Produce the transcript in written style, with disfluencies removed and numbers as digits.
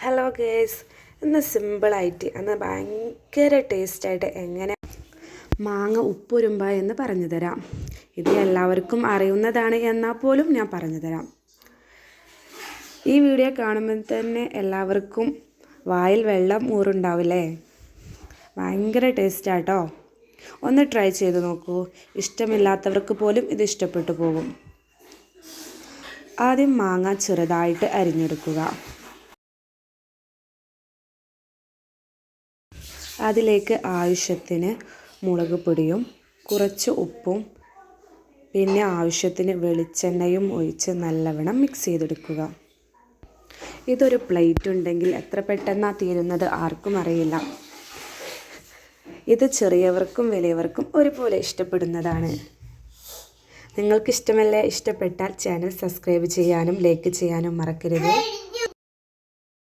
Hello guys, ഇന്ന് സിമ്പിളായിട്ട് എന്നാൽ ഭയങ്കര ടേസ്റ്റായിട്ട് എങ്ങനെ മാങ്ങ ഉപ്പുരുമ്പ എന്ന് പറഞ്ഞു തരാം. ഇത് എല്ലാവർക്കും അറിയുന്നതാണ് എന്നാൽ പോലും ഞാൻ പറഞ്ഞു തരാം. ഈ വീഡിയോ കാണുമ്പോൾ തന്നെ എല്ലാവർക്കും വായിൽ വെള്ളം ഊറുണ്ടാവില്ലേ? ഭയങ്കര ടേസ്റ്റാട്ടോ. ഒന്ന് ട്രൈ ചെയ്ത് നോക്കൂ. ഇഷ്ടമില്ലാത്തവർക്ക് പോലും ഇത് ഇഷ്ടപ്പെട്ടു പോകും. ആദ്യം മാങ്ങ ചെറുതായിട്ട് അരിഞ്ഞെടുക്കുക. അതിലേക്ക് ആവശ്യത്തിന് മുളക് പൊടിയും കുറച്ച് ഉപ്പും പിന്നെ ആവശ്യത്തിന് വെളിച്ചെണ്ണയും ഒഴിച്ച് നല്ലവണ്ണം മിക്സ് ചെയ്തെടുക്കുക. ഇതൊരു പ്ലേറ്റ് ഉണ്ടെങ്കിൽ എത്ര പെട്ടെന്നാണ് തീരുന്നത് ആർക്കും അറിയില്ല. ഇത് ചെറിയവർക്കും വലിയവർക്കും ഒരുപോലെ ഇഷ്ടപ്പെടുന്നതാണ്. നിങ്ങൾക്കിഷ്ടമല്ലേ? ഇഷ്ടപ്പെട്ടാൽ ചാനൽ സബ്സ്ക്രൈബ് ചെയ്യാനും ലൈക്ക് ചെയ്യാനും മറക്കരുത്.